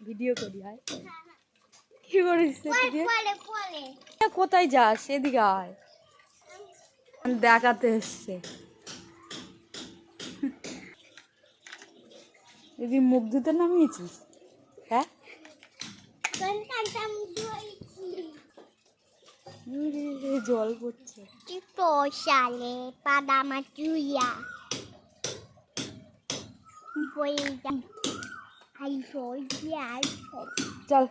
Video করি আয়। কি করিস কোথায় যাস? এদিকে আয়, দেখাতে এসছে। দিদি মুখ ধুতে নামিয়েছিস? হ্যাঁ জল পড়ছে। সালে পাদামা চুইয়া চল